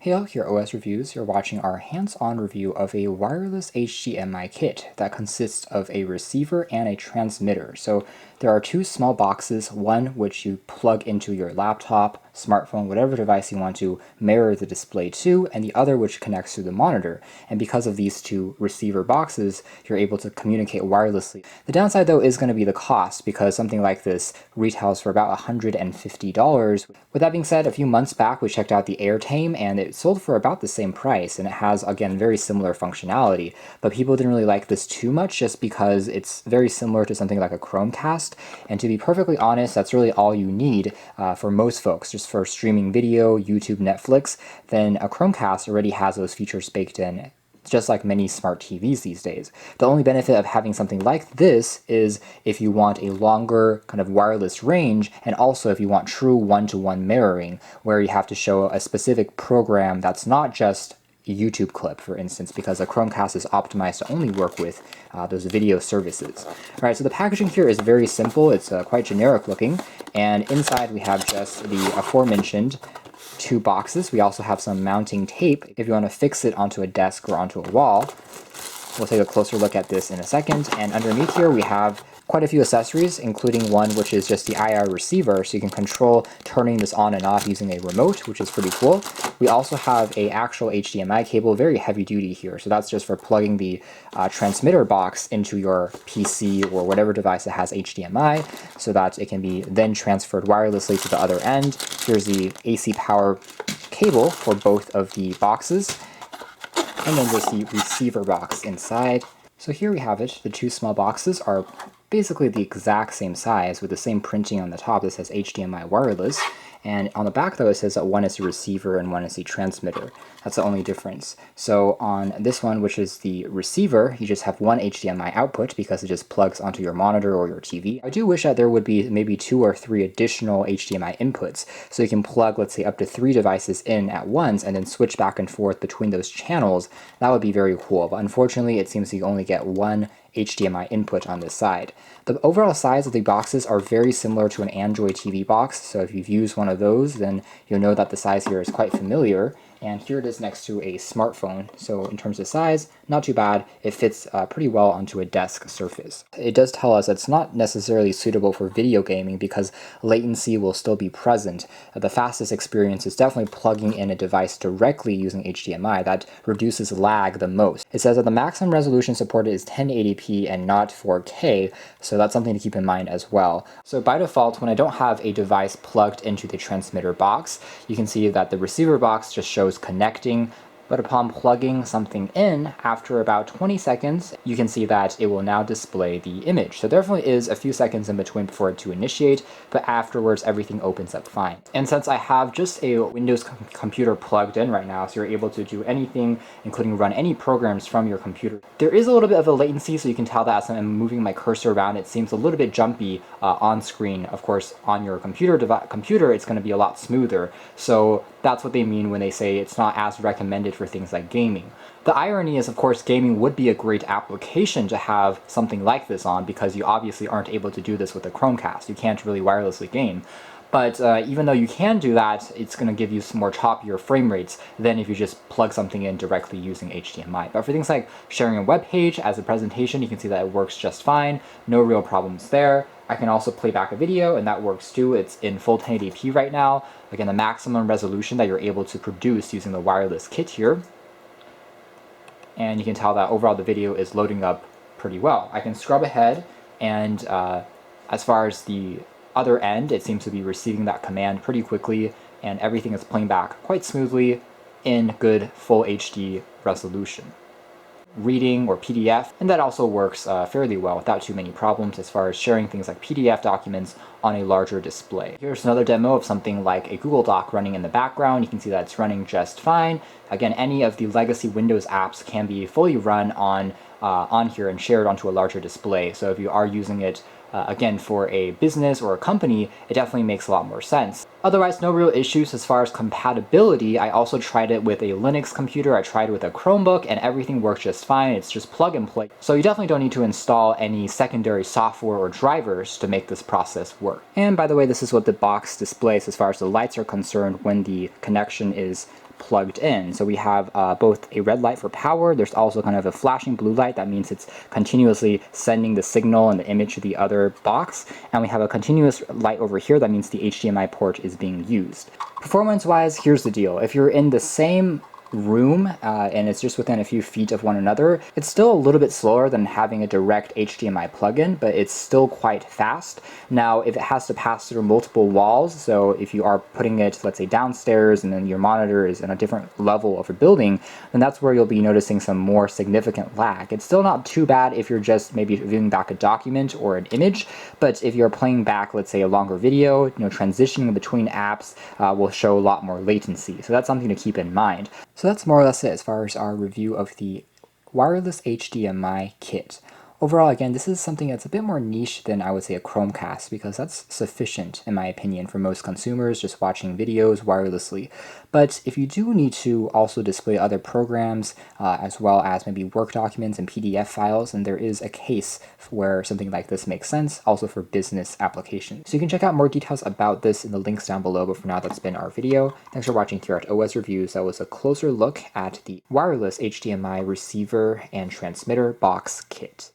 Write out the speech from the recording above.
Hey all, here OS Reviews. You're watching our hands-on review of a wireless HDMI kit that consists of a receiver and a transmitter. So there are two small boxes, one which you plug into your laptop, smartphone, whatever device you want to mirror the display to, and the other which connects to the monitor. And because of these two receiver boxes, you're able to communicate wirelessly. The downside though is going to be the cost, because something like this retails for about $150. With that being said, a few months back we checked out the AirTame and it sold for about the same price, and it has, again, very similar functionality, but people didn't really like this too much just because it's very similar to something like a Chromecast, and to be perfectly honest, that's really all you need for most folks, just for streaming video, YouTube, Netflix. Then a Chromecast already has those features baked in, just like many smart TVs these days. The only benefit of having something like this is if you want a longer kind of wireless range, and also if you want true one-to-one mirroring, where you have to show a specific program that's not just a YouTube clip, for instance, because a Chromecast is optimized to only work with those video services. Alright, so the packaging here is very simple. It's quite generic looking, and inside we have just the aforementioned two boxes. We also have some mounting tape if you want to fix it onto a desk or onto a wall. We'll take a closer look at this in a second. And underneath here we have quite a few accessories, including one which is just the IR receiver, so you can control turning this on and off using a remote, which is pretty cool. We also have a actual HDMI cable, very heavy duty here, so that's just for plugging the transmitter box into your PC or whatever device that has HDMI, so that it can be then transferred wirelessly to the other end. Here's the AC power cable for both of the boxes, and then there's the receiver box inside. So here we have it. The two small boxes are basically the exact same size with the same printing on the top that says HDMI wireless, and on the back though it says that one is the receiver and one is the transmitter. That's the only difference. So on this one, which is the receiver, you just have one HDMI output because it just plugs onto your monitor or your TV. I do wish that there would be maybe 2 or 3 additional HDMI inputs, so you can plug, let's say, up to 3 devices in at once and then switch back and forth between those channels. That would be very cool, but unfortunately it seems you only get one HDMI input on this side. The overall size of the boxes are very similar to an Android TV box, so if you've used one of those, then you'll know that the size here is quite familiar. And here it is next to a smartphone, so in terms of size, not too bad. It fits pretty well onto a desk surface. It does tell us it's not necessarily suitable for video gaming because latency will still be present. The fastest experience is definitely plugging in a device directly using HDMI. That reduces lag the most. It says that the maximum resolution supported is 1080p and not 4K, so that's something to keep in mind as well. So by default, when I don't have a device plugged into the transmitter box, you can see that the receiver box just shows connecting, but upon plugging something in, after about 20 seconds, you can see that it will now display the image. So there definitely is a few seconds in between for it to initiate, but afterwards everything opens up fine. And since I have just a Windows computer plugged in right now, so you're able to do anything, including run any programs from your computer, there is a little bit of a latency, so you can tell that as I'm moving my cursor around, it seems a little bit jumpy on screen. Of course, on your computer, it's going to be a lot smoother. So that's what they mean when they say it's not as recommended for things like gaming. The irony is, of course, gaming would be a great application to have something like this on, because you obviously aren't able to do this with a Chromecast. You can't really wirelessly game. But even though you can do that, it's going to give you some more choppier frame rates than if you just plug something in directly using HDMI. But for things like sharing a web page as a presentation, you can see that it works just fine. No real problems there. I can also play back a video, and that works too. It's in full 1080p right now. Again, the maximum resolution that you're able to produce using the wireless kit here. And you can tell that overall the video is loading up pretty well. I can scrub ahead, and as far as the other end, it seems to be receiving that command pretty quickly, and everything is playing back quite smoothly in good full HD resolution. Reading or PDF, and that also works fairly well without too many problems as far as sharing things like PDF documents on a larger display. Here's another demo of something like a Google Doc running in the background. You can see that it's running just fine. Again, any of the legacy Windows apps can be fully run on here and shared onto a larger display. So if you are using it again, for a business or a company, it definitely makes a lot more sense. Otherwise, no real issues as far as compatibility. I also tried it with a Linux computer, I tried it with a Chromebook, and everything works just fine. It's just plug and play. So you definitely don't need to install any secondary software or drivers to make this process work. And by the way, this is what the box displays as far as the lights are concerned when the connection is plugged in. So we have both a red light for power. There's also kind of a flashing blue light. That means it's continuously sending the signal and the image to the other box. And we have a continuous light over here. That means the HDMI port is being used. Performance-wise, here's the deal. If you're in the same room and it's just within a few feet of one another, it's still a little bit slower than having a direct HDMI plug-in, but it's still quite fast. Now, if it has to pass through multiple walls, so if you are putting it, let's say, downstairs and then your monitor is in a different level of a building, then that's where you'll be noticing some more significant lag. It's still not too bad if you're just maybe viewing back a document or an image, but if you're playing back, let's say, a longer video, transitioning between apps will show a lot more latency. So that's something to keep in mind. So that's more or less it as far as our review of the wireless HDMI kit. Overall, again, this is something that's a bit more niche than I would say a Chromecast, because that's sufficient, in my opinion, for most consumers just watching videos wirelessly. But if you do need to also display other programs, as well as maybe Word documents and PDF files, then there is a case where something like this makes sense, also for business applications. So you can check out more details about this in the links down below, but for now, that's been our video. Thanks for watching here at OS Reviews. That was a closer look at the wireless HDMI receiver and transmitter box kit.